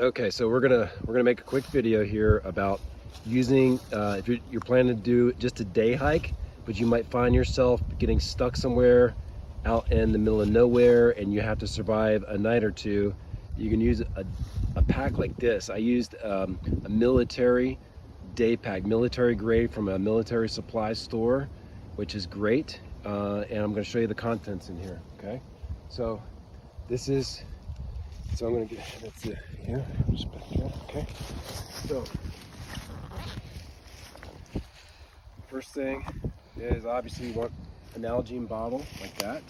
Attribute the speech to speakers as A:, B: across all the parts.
A: Okay, so we're gonna make a quick video here about using if you're planning to do just a day hike, but you might find yourself getting stuck somewhere out in the middle of nowhere and you have to survive a night or two. You can use a pack like this. I used a military day pack, military grade from a military supply store, which is great. And I'm going to show you the contents in here. Okay, so this is. So I'm going to get that's it here. Just back here. Okay. So first thing is obviously you want an Nalgene bottle like that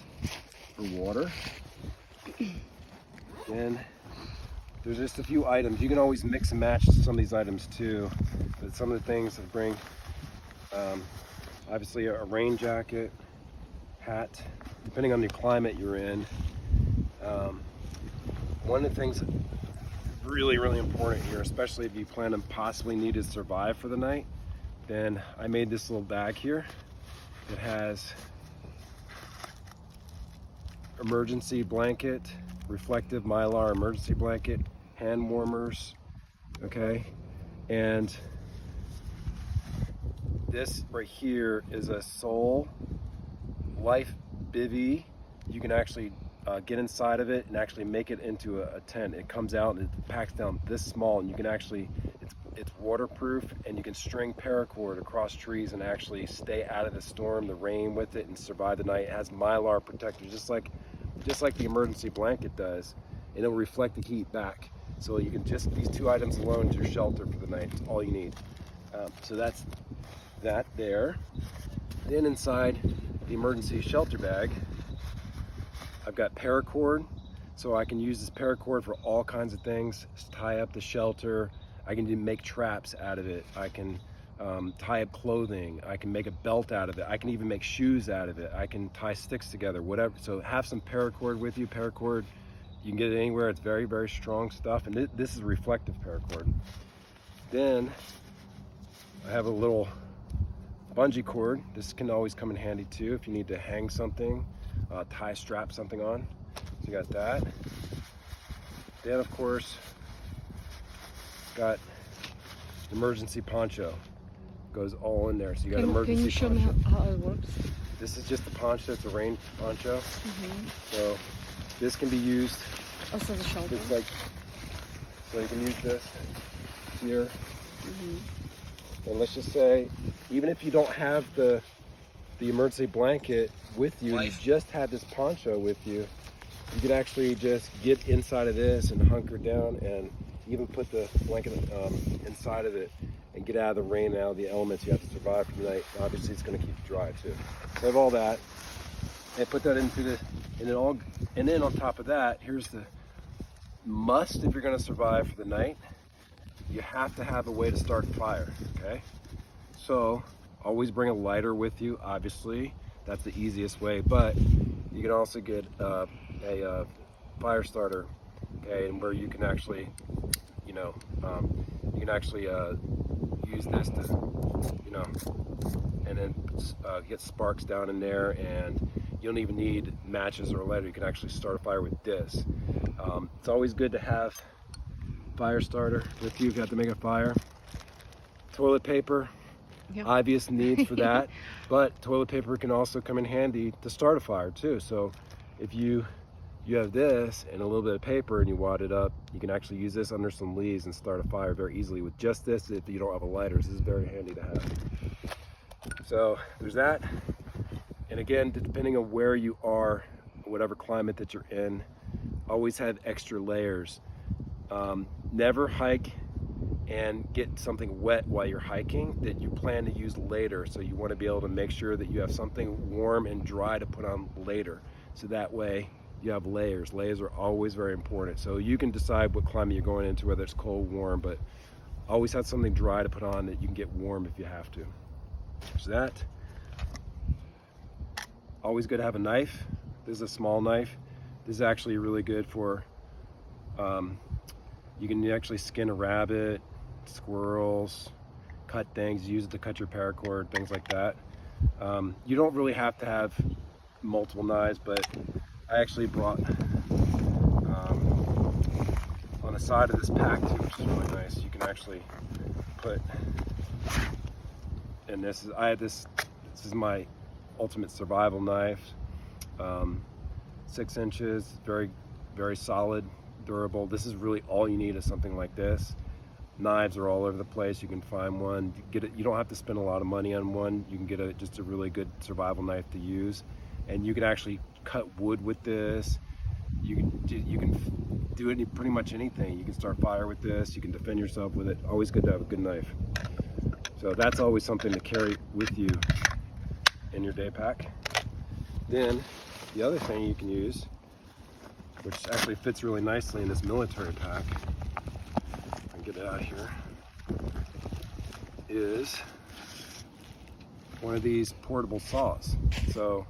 A: for water. Then there's just a few items. You can always mix and match some of these items too. But some of the things that bring obviously a rain jacket, hat, depending on the climate you're in. One of the things really important here, especially if you plan to possibly need to survive for the night, then I made this little bag here. It has emergency blanket, reflective mylar emergency blanket, hand warmers, okay? And this right here is a Soul Life Bivy. You can actually get inside of it and actually make it into a tent. It comes out and it packs down this small, and you can actually, it's waterproof, and you can string paracord across trees and actually stay out of the storm, the rain with it, and survive the night. It has mylar protectors, just like the emergency blanket does, and it'll reflect the heat back. So you can just, these two items alone is your shelter for the night. It's all you need. So that's that there. Then inside the emergency shelter bag, I've got paracord, so I can use this paracord for all kinds of things. Tie up the shelter. I can make traps out of it. I can tie up clothing. I can make a belt out of it. I can even make shoes out of it. I can tie sticks together, whatever. So have some paracord with you. Paracord, you can get it anywhere. It's very strong stuff, and this is reflective paracord. Then I have a little bungee cord. This can always come in handy too if you need to hang something, strap something on. So you got that. Then of course got the emergency poncho. Goes all in there. So you got emergency
B: Can you show
A: poncho.
B: me how it works?
A: This is just the poncho. It's a rain poncho. So this can be used.
B: Also the shelter.
A: It's like, so you can use this here. And let's just say, even if you don't have the emergency blanket with you, you just have this poncho with you, you can actually just get inside of this and hunker down and even put the blanket inside of it and get out of the rain and out of the elements you have to survive for the night. Obviously it's going to keep you dry too. So I have all that and put that into the, and then on top of that, here's the must if you're going to survive for the night. You have to have a way to start a fire, okay? So always bring a lighter with you, obviously. That's the easiest way, but you can also get a fire starter, okay, and where you can actually, use this to, and then get sparks down in there, and you don't even need matches or a lighter. You can actually start a fire with this. It's always good to have fire starter with you if you have to make a fire. Toilet paper, obvious need for that, but toilet paper can also come in handy to start a fire too. So if you have this and a little bit of paper and you wad it up, you can actually use this under some leaves and start a fire very easily with just this. If you don't have a lighter, this is very handy to have. So there's that. And again, depending on where you are, whatever climate that you're in, always have extra layers. Never hike and get something wet while you're hiking that you plan to use later. So you want to be able to make sure that you have something warm and dry to put on later. So that way you have layers. Layers are always very important. So you can decide what climate you're going into, whether it's cold, warm, but always have something dry to put on that you can get warm if you have to. So that. Always good to have a knife. This is a small knife. This is actually really good for you can actually skin a rabbit, squirrels, cut things, use it to cut your paracord, things like that. You don't really have to have multiple knives, but I actually brought on on the side of this pack too, which is really nice. You can actually put, and this is my ultimate survival knife. 6 inches, very, very solid, durable. This is really all you need is something like this. Knives are all over the place. You can find one. You get it. You don't have to spend a lot of money on one. You can get just a really good survival knife to use, and you can actually cut wood with this. You can do pretty much anything. You can start fire with this. You can defend yourself with it. Always good to have a good knife. So that's always something to carry with you in your day pack. Then the other thing you can use, which actually fits really nicely in this military pack, get it out of here, is one of these portable saws. So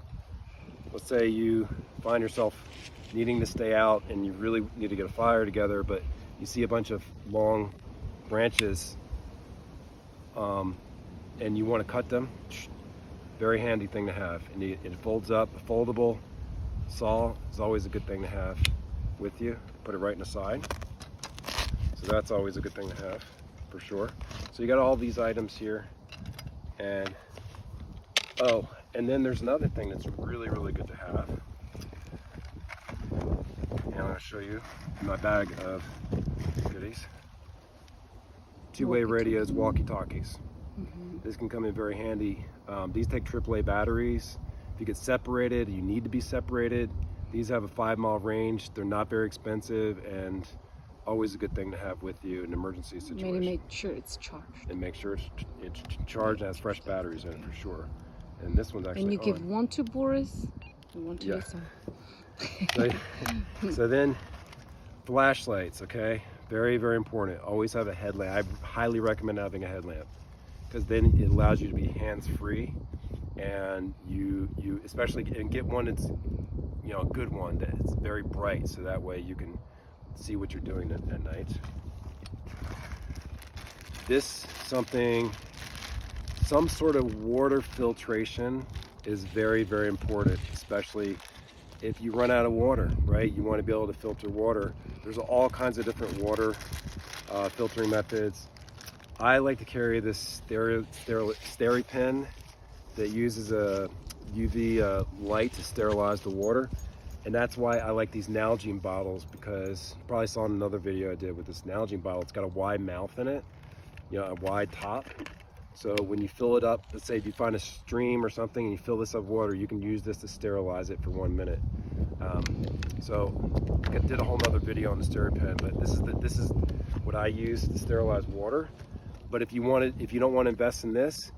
A: let's say you find yourself needing to stay out and you really need to get a fire together, but you see a bunch of long branches and you want to cut them. Very handy thing to have. And it folds up. A foldable saw is always a good thing to have with you. Put it right in the side. So that's always a good thing to have, for sure. So you got all these items here. And, oh, and then there's another thing that's really, really good to have. And I'm gonna show you my bag of goodies. Two-way radios, walkie-talkies. This can come in very handy. These take AAA batteries. If you get separated, you need to be separated. These have a 5-mile range. They're not very expensive and always a good thing to have with you in an emergency situation.
B: Maybe make sure it's charged.
A: And make sure it's charged and has fresh batteries in it for sure. And this one's actually
B: And you give one to Boris and one to Lisa.
A: So then, flashlights, okay? Very, very important. Always have a headlamp. I highly recommend having a headlamp because then it allows you to be hands-free, and you especially, and get one that's, you know, a good one that's very bright, so that way you can see what you're doing at night. Some sort of water filtration is very, very important, especially if you run out of water, right? You want to be able to filter water. There's all kinds of different water filtering methods. I like to carry this SteriPen that uses a UV light to sterilize the water. And that's why I like these Nalgene bottles, because you probably saw in another video I did with this Nalgene bottle, it's got a wide mouth in it, you know, a wide top. So when you fill it up, let's say if you find a stream or something and you fill this up with water, you can use this to sterilize it for 1 minute. So I did a whole nother video on the SteriPen, but this is what I use to sterilize water. But if you don't want to invest in this,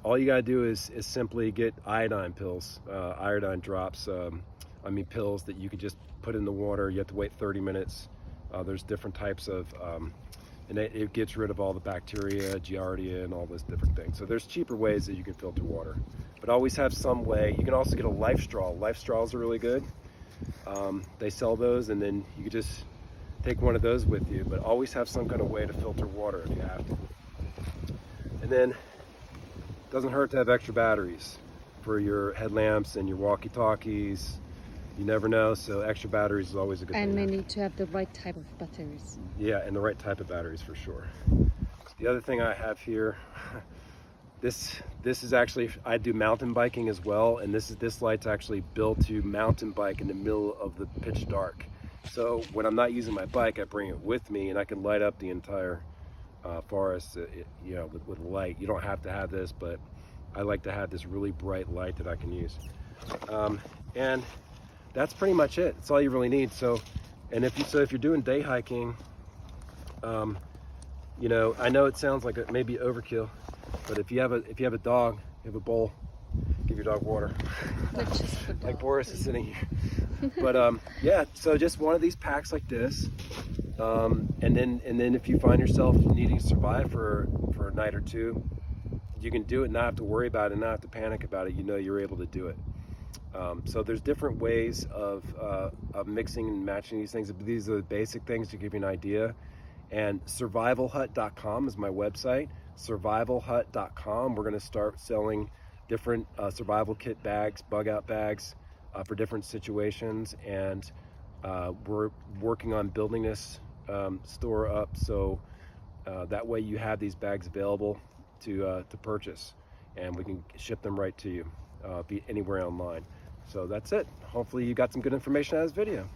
A: all you gotta do is simply get iodine pills, iodine drops. Pills that you can just put in the water. You have to wait 30 minutes. There's different types of, and it gets rid of all the bacteria, Giardia, and all those different things. So there's cheaper ways that you can filter water, but always have some way. You can also get a life straw. Life straws are really good. They sell those, and then you can just take one of those with you, but always have some kind of way to filter water if you have to. And then it doesn't hurt to have extra batteries for your headlamps and your walkie-talkies. You never know, so extra batteries is always a good thing.
B: And we need to have the right type of batteries.
A: Yeah, and the right type of batteries for sure. The other thing I have here, this is actually, I do mountain biking as well, and this light's actually built to mountain bike in the middle of the pitch dark. So when I'm not using my bike, I bring it with me, and I can light up the entire forest, you know, with light. You don't have to have this, but I like to have this really bright light that I can use. And that's pretty much it. That's all you really need. So if you're doing day hiking, you know, I know it sounds like it may be overkill, but if you have a dog, you have a bowl, give your dog water. Like Boris is sitting here. But yeah, so just one of these packs like this, and then if you find yourself needing to survive for a night or two, you can do it, not have to worry about it, not have to panic about it. You know you're able to do it. So there's different ways of mixing and matching these things. These are the basic things to give you an idea. And survivalhut.com is my website. Survivalhut.com. We're going to start selling different survival kit bags, bug out bags for different situations. And we're working on building this store up, so that way you have these bags available to purchase, and we can ship them right to you, be anywhere online. So that's it. Hopefully you got some good information out of this video.